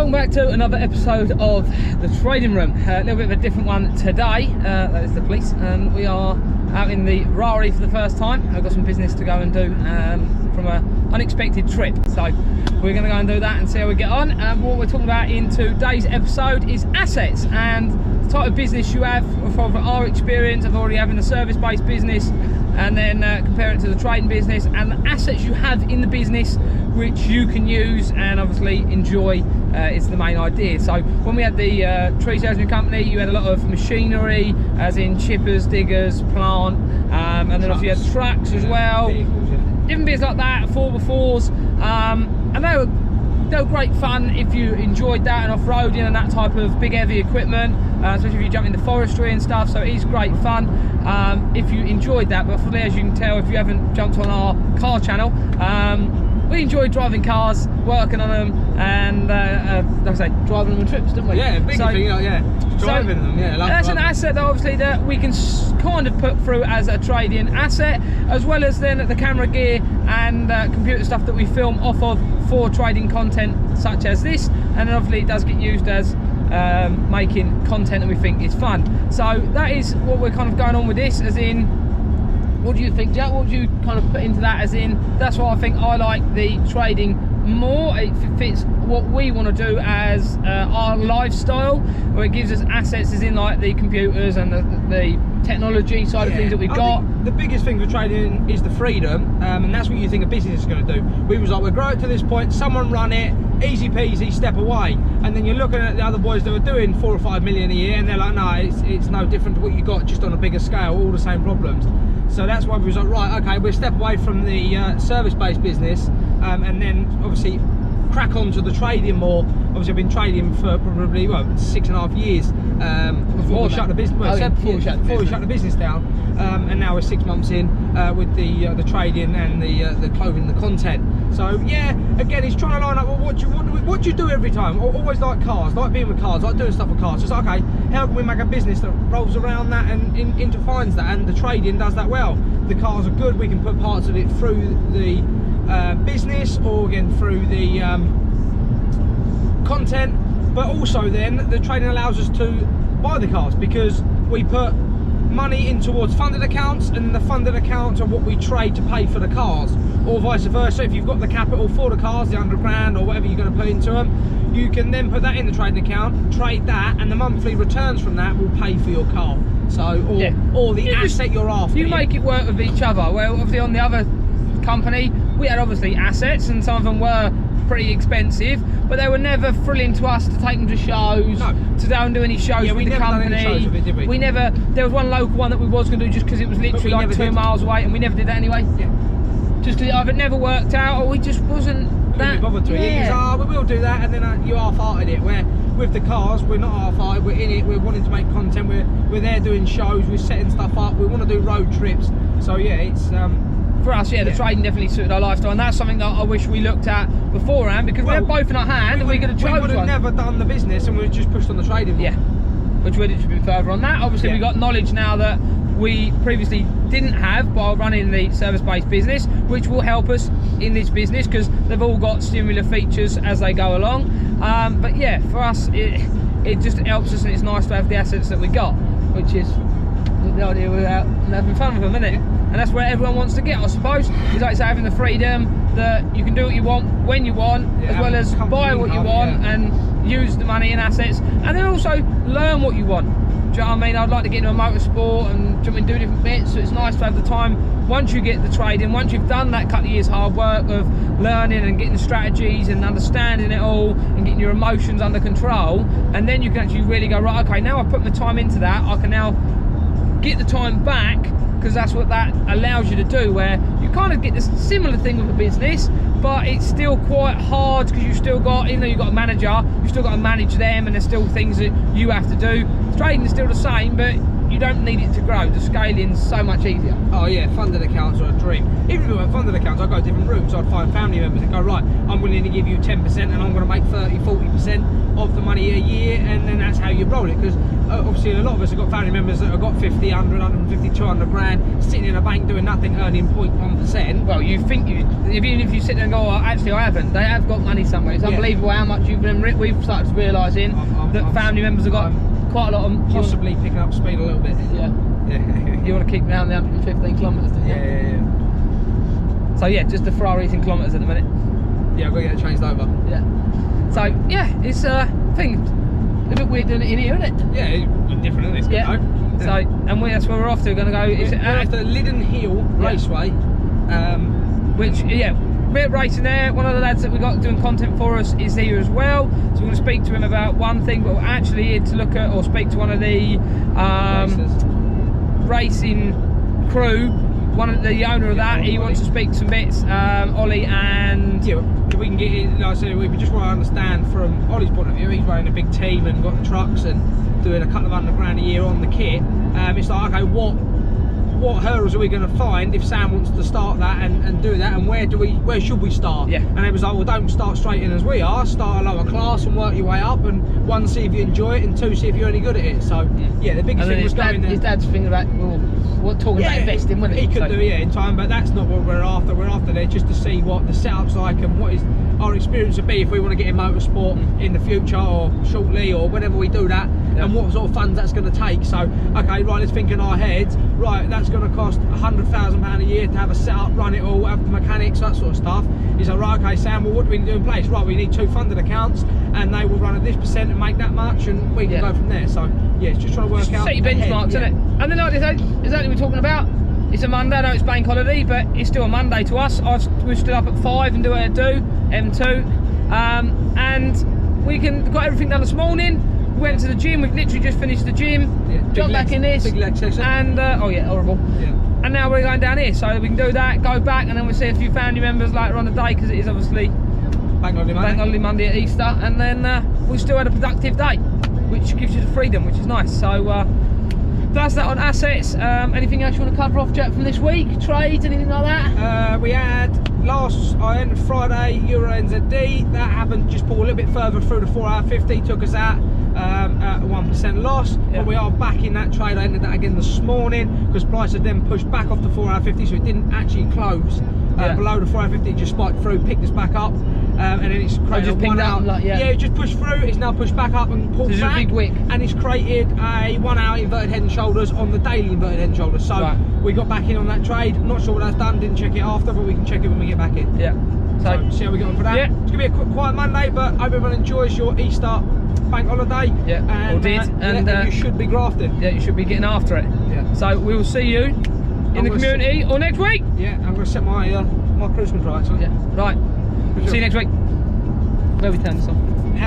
welcome back to another episode of The Trading Room. A little bit of a different one today. That is the police. We are out in the Rari for the first time. I've got some business to go and do from an unexpected trip. So we're going to go and do that and see how we get on. What we're talking about in today's episode is assets and the type of business you have. From our experience of already having a service-based business, and then compare it to the trading business and the assets you have in the business which you can use and obviously enjoy. Is the main idea. So when we had the tree salesman company, you had a lot of machinery, as in chippers, diggers, plant, and then obviously you had trucks as well, vehicles, different bits like that, 4x4s, and they were great fun if you enjoyed that and off-roading and that type of big heavy equipment, especially if you jump into forestry and stuff. So it is great fun if you enjoyed that. But for as you can tell, if you haven't jumped on our car channel, we enjoy driving cars, working on them, and like I say, driving them on trips, don't we? Yeah, big thing, yeah. Driving them, yeah. That's an asset that obviously that we can kind of put through as a trading asset, as well as then the camera gear and computer stuff that we film off of for trading content such as this, and then obviously it does get used as making content that we think is fun. So that is what we're kind of going on with this, as in, what do you think, Jack? What would you kind of put into that, as in, that's why I think I like the trading more. It fits what we want to do as our lifestyle, where it gives us assets, as in like the computers and the technology side of things that we've got. The biggest thing for trading is the freedom, and that's what you think a business is going to do. We was like, we'll grow it to this point, someone run it, easy peasy, step away. And then you're looking at the other boys that are doing 4 or 5 million a year, and they're like, no, it's no different to what you got, just on a bigger scale, all the same problems. So that's why we was like, right, okay, we'll step away from the service-based business, and then obviously crack on to the trading more. Obviously I've been trading for probably 6.5 years before we shut the business. Well, before we shut the business down, and now we're 6 months in with the trading and the clothing, the content. So yeah, again, it's trying to line up. Well, what do you do every time? Always like cars, like being with cars, like doing stuff with cars. So it's like, okay, how can we make a business that rolls around that and intertwines that? And the trading does that well. The cars are good. We can put parts of it through the business, or again through the content, but also then the trading allows us to buy the cars, because we put money in towards funded accounts, and the funded accounts are what we trade to pay for the cars, or vice versa. If you've got the capital for the cars, the 100 grand or whatever you're going to put into them, you can then put that in the trading account, trade that, and the monthly returns from that will pay for your car. So or the asset you're after. You make it work with each other. Well, obviously on the other company we had obviously assets, and some of them were pretty expensive, but they were never thrilling to us to take them to shows, to go and do any shows with the company. We never, there was one local one that we was going to do just because it was literally like 2 miles away, and we never did that anyway. Just because either it never worked out, or we just wasn't that bothered to it. We will do that, and then you half-hearted it, where with the cars we're not half-hearted, we're in it, we're wanting to make content, we're there doing shows, we're setting stuff up, we want to do road trips. So yeah, it's for us, the trading definitely suited our lifestyle, and that's something that I wish we looked at beforehand, because we had both in our hand, and we could have chose one. We would have never done the business, and we just pushed on the trading. Yeah, which would have been further on that. Obviously, we got knowledge now that we previously didn't have while running the service-based business, which will help us in this business, because they've all got similar features as they go along. But yeah, for us, it just helps us, and it's nice to have the assets that we got, which is the idea without having fun with them, isn't it? And that's where everyone wants to get, I suppose. It's like having the freedom that you can do what you want when you want, as well as buy what you want and use the money and assets, and then also learn what you want. Do you know what I mean? I'd like to get into a motorsport and jump and do different bits, so it's nice to have the time, once you get the trading, once you've done that couple of years hard work of learning and getting strategies and understanding it all and getting your emotions under control, and then you can actually really go, right, okay, now I've put my time into that, I can now get the time back, because that's what that allows you to do, where you kind of get this similar thing with the business, but it's still quite hard, because you've still got, even though you've got a manager, you've still got to manage them, and there's still things that you have to do. Trading is still the same, but you don't need it to grow. The scaling's so much easier. Oh yeah, funded accounts are a dream. Even if we went funded accounts, I'd go different routes. I'd find family members and go, right, I'm willing to give you 10% and I'm going to make 30-40% of the money a year, and then that's how you roll it. Because obviously a lot of us have got family members that have got 50, 100, 150, 200 grand sitting in a bank doing nothing, earning 0.1%. Well, you think even if you sit there and go, oh, actually I haven't, they have got money somewhere. It's unbelievable how much you've been. We've started realising that family members have got quite a lot of. Possibly picking up speed a little bit. Yeah. Yeah. You want to keep down the 115 kilometres, don't you? Yeah. So yeah, just the Ferraris in kilometres at the minute. Yeah, I've got to get it changed over. Yeah. So yeah, it's a thing. A bit weird doing it in here, isn't it? Yeah, it's different, isn't it? Yeah. So that's where we're off to. We're going to go. We're at the Liddon Hill Raceway. Which we're racing there. One of the lads that we got doing content for us is here as well. So we're going to speak to him about one thing, but we're actually here to look at or speak to one of the racing crew. The owner of that, he wants to speak some bits. Ollie and yeah, if we can get in, like I said, we just want to understand from Ollie's point of view. He's running a big team and got the trucks and doing a couple of $100 grand a year on the kit. It's like, okay, what hurdles are we going to find if Sam wants to start that and do that, and where should we start? Yeah. And it was like, well, don't start straight in as we are. Start a lower class and work your way up, and one, see if you enjoy it, and two, see if you're any good at it. So yeah, the biggest thing was going there. His dad's thinking about talking about investing, wasn't he? He could do in time, but that's not what we're after. We're after there just to see what the setup's like and what is our experience would be if we want to get in motorsport in the future or shortly or whenever we do that, and what sort of funds that's going to take. So okay, right, let's think in our heads. Right, that's going to cost £100,000 a year to have a setup, run it all, have the mechanics, that sort of stuff. He's like, right, okay, Sam, well, what do we need to do in place? Right, we need 2 funded accounts, and they will run at this percent and make that much, and we can go from there. So yeah, it's just trying to work out. Set your benchmarks, isn't it? And then like they say, exactly what we're talking about. It's a Monday. I know it's bank holiday, but it's still a Monday to us. We've stood up at 5 and do what I do, M2, and we got everything done this morning. We went to the gym. We've literally just finished the gym. Jumped back in this. Big leg session. And oh yeah, horrible. Yeah. And now we're going down here, so we can do that, go back, and then we'll see a few family members later on the day, because it is obviously Bank Holiday Monday at Easter, and then we still had a productive day, which gives you the freedom, which is nice. So that's that on assets. Anything else you want to cover off, Jack, from this week? Trades, anything like that? We had I ended Friday Euro NZD. That happened just pull a little bit further through the 4 hour 50, took us out at a 1% loss. But we are back in that trade. I ended that again this morning because price had then pushed back off the 4 hour 50, so it didn't actually close below the 4 hour 50. It just spiked through, picked us back up, and then it's created just 1 hour. Like, it just pushed through. It's now pushed back up and pulled back. A big wick. And it's created a 1 hour inverted head and shoulders on the daily inverted head and shoulders. So we got back in on that trade. Not sure what that's done. Didn't check it after, but we can check it when we get back in. Yeah. So see how we get on for that. Yeah. It's gonna be a quiet Monday, but hope everyone enjoys your Easter bank holiday. Yeah. And, or did. And you should be grafting. Yeah, you should be getting after it. Yeah. So we will see you in the community or next week. Yeah. I'm gonna set my my cruise control actually. Yeah. Right. See you next week. Where we turn this on.